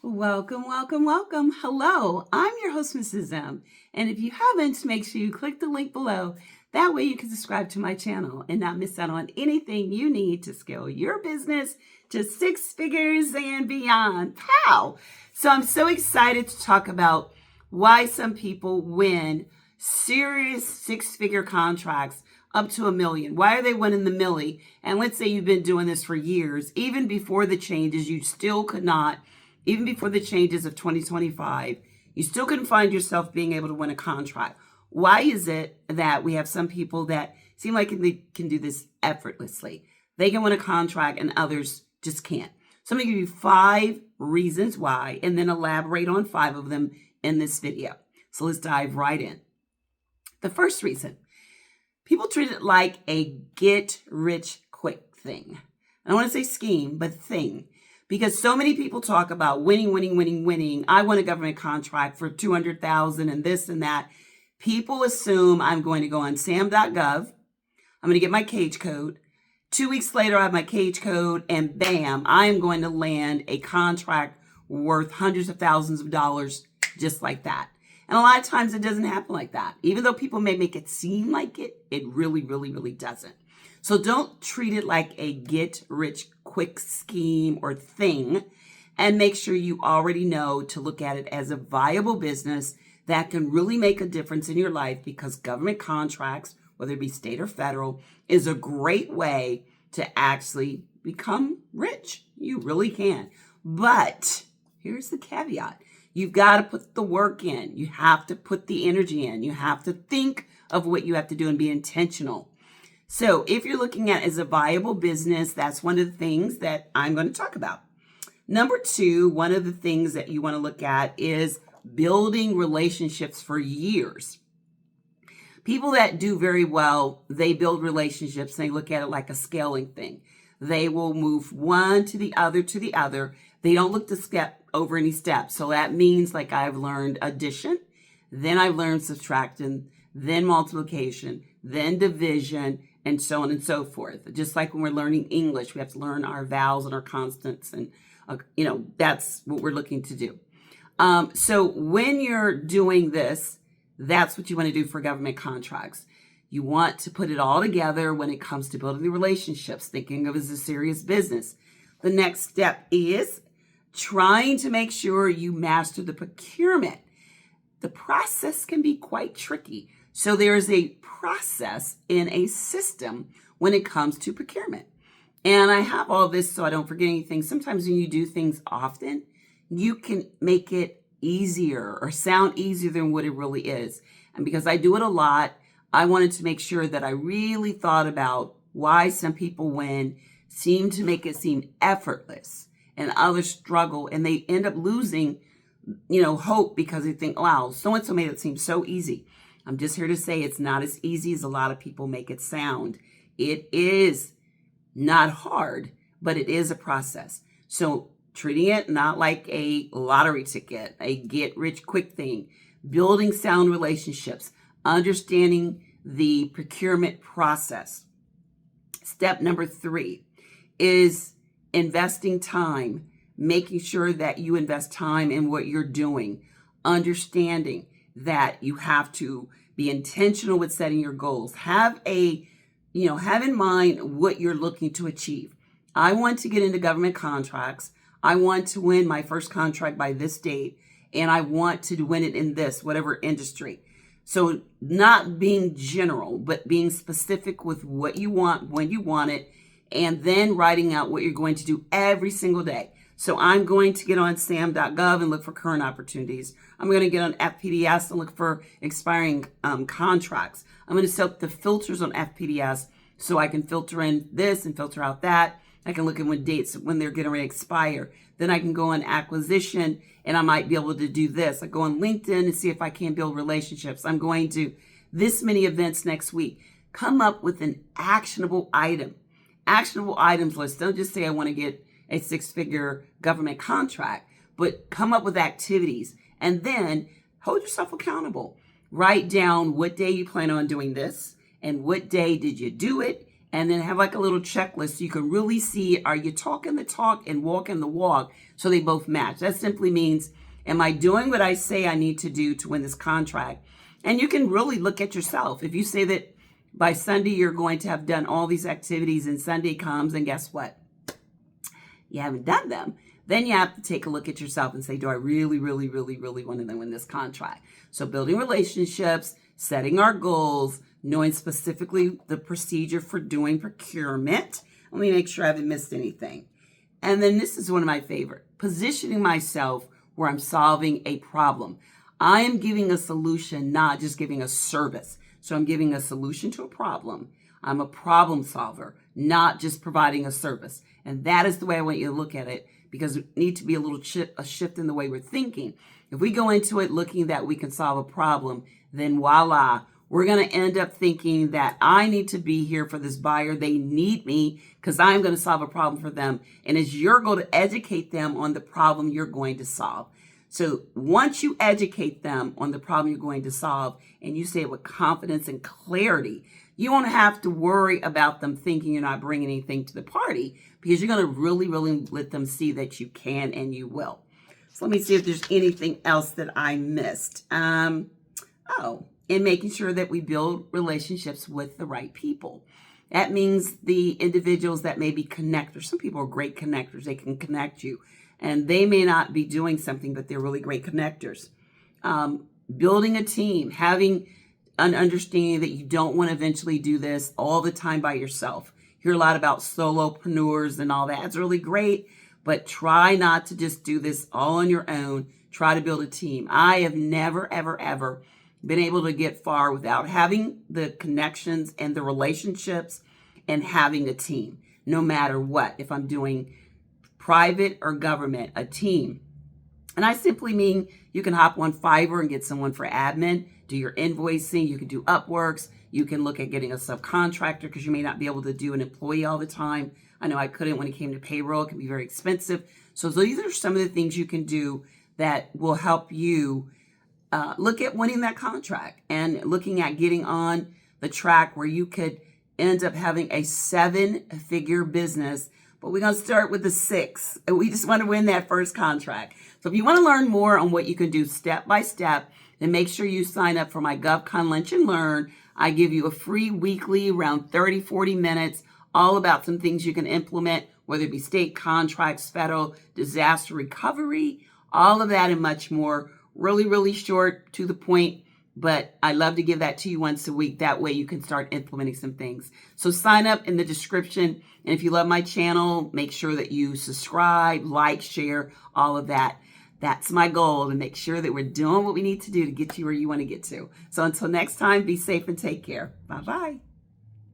Welcome, welcome, welcome. Hello, I'm your host, Mrs. M. And if you haven't, make sure you click the link below. That way you can subscribe to my channel and not miss out on anything you need to scale your business to six figures and beyond. Pow! So I'm so excited to talk about why some people win serious six-figure contracts up to $1 million. Why are they winning the milli? And let's say you've been doing this for years. Even before the changes, you still could not. Even before the changes of 2025, you still couldn't find yourself being able to win a contract. Why is it that we have some people that seem like they can do this effortlessly? They can win a contract and others just can't. So I'm going to give you 5 reasons why and then elaborate on 5 of them in this video. So let's dive right in. The first reason, people treat it like a get-rich-quick thing. I don't want to say scheme, but thing. Because so many people talk about winning. I won a government contract for $200,000 and this and that. People assume I'm going to go on sam.gov. I'm going to get my cage code. 2 weeks later, I have my cage code and bam, I am going to land a contract worth hundreds of thousands of dollars just like that. And a lot of times it doesn't happen like that. Even though people may make it seem like it, it really doesn't. So don't treat it like a get-rich-quick scheme or thing, and make sure you already know to look at it as a viable business that can really make a difference in your life, because government contracts, whether it be state or federal, is a great way to actually become rich. You really can. But here's the caveat. You've got to put the work in. You have to put the energy in. You have to think of what you have to do and be intentional. So if you're looking at it as a viable business, that's one of the things that I'm going to talk about. Number 2, one of the things that you want to look at is building relationships for years. People that do very well, they build relationships. They look at it like a scaling thing. They will move one to the other to the other. They don't look to step over any steps. So that means, like, I've learned addition, then I've learned subtraction, then multiplication, then division, and so on and so forth. Just like when we're learning English, we have to learn our vowels and our consonants, and that's what we're looking to do. So when you're doing this, that's what you want to do for government contracts. You want to put it all together when it comes to building the relationships, thinking of it as a serious business. The next step is trying to make sure you master the procurement. The process can be quite tricky. So there is a process in a system when it comes to procurement. And I have all this so I don't forget anything. Sometimes when you do things often, you can make it easier or sound easier than what it really is. And because I do it a lot, I wanted to make sure that I really thought about why some people seem to make it seem effortless and others struggle, and they end up losing, hope, because they think, wow, so-and-so made it seem so easy. I'm just here to say it's not as easy as a lot of people make it sound. It is not hard, but it is a process. So treating it not like a lottery ticket, a get-rich-quick thing, building sound relationships, understanding the procurement process. Step number 3 is investing time, making sure that you invest time in what you're doing, understanding that you have to be intentional with setting your goals. Have in mind what you're looking to achieve. I want to get into government contracts. I want to win my first contract by this date, and I want to win it in this, whatever industry. So not being general, but being specific with what you want, when you want it, and then writing out what you're going to do every single day. So I'm going to get on sam.gov and look for current opportunities. I'm going to get on FPDS and look for expiring contracts. I'm going to set up the filters on FPDS so I can filter in this and filter out that. I can look at when dates, when they're getting ready to expire. Then I can go on acquisition and I might be able to do this. I go on LinkedIn and see if I can build relationships. I'm going to this many events next week. Come up with an actionable items list. Don't just say I want to get a 6-figure government contract, but come up with activities and then hold yourself accountable. Write down what day you plan on doing this and what day did you do it and then have like a little checklist so you can really see, are you talking the talk and walking the walk, so they both match. That simply means, am I doing what I say I need to do to win this contract? And you can really look at yourself. If you say that by Sunday you're going to have done all these activities and Sunday comes and guess what? You haven't done them. Then you have to take a look at yourself and say, do I really, really, really, really want to win this contract? So building relationships, setting our goals, knowing specifically the procedure for doing procurement. Let me make sure I haven't missed anything. And then this is one of my favorite, positioning myself where I'm solving a problem. I am giving a solution, not just giving a service. So I'm giving a solution to a problem. I'm a problem solver, not just providing a service. And that is the way I want you to look at it, because we need to be a shift in the way we're thinking. If we go into it looking that we can solve a problem, then voila, we're going to end up thinking that I need to be here for this buyer. They need me because I'm going to solve a problem for them. And it's your goal to educate them on the problem you're going to solve. So once you educate them on the problem you're going to solve and you say it with confidence and clarity, you won't have to worry about them thinking you're not bringing anything to the party, because you're going to really, really let them see that you can and you will. So let me see if there's anything else that I missed. And making sure that we build relationships with the right people. That means the individuals that may be connectors. Some people are great connectors. They can connect you. And they may not be doing something, but they're really great connectors. Building a team, having an understanding that you don't want to eventually do this all the time by yourself. Hear a lot about solopreneurs and all that. It's really great, but try not to just do this all on your own. Try to build a team. I have never, ever, ever been able to get far without having the connections and the relationships and having a team, no matter what. If I'm doing private or government, a team. And I simply mean you can hop on Fiverr and get someone for admin, do your invoicing, you can do Upworks, you can look at getting a subcontractor because you may not be able to do an employee all the time. I know I couldn't when it came to payroll. It can be very expensive. So these are some of the things you can do that will help you look at winning that contract and looking at getting on the track where you could end up having a 7-figure business. But we're going to start with the 6. And we just want to win that first contract. So if you want to learn more on what you can do step by step, then make sure you sign up for my GovCon Lunch and Learn. I give you a free weekly, around 30, 40 minutes, all about some things you can implement, whether it be state contracts, federal, disaster recovery, all of that and much more. Really, really short, to the point, but I love to give that to you once a week. That way you can start implementing some things. So sign up in the description. And if you love my channel, make sure that you subscribe, like, share, all of that. That's my goal, to make sure that we're doing what we need to do to get you where you want to get to. So until next time, be safe and take care. Bye-bye.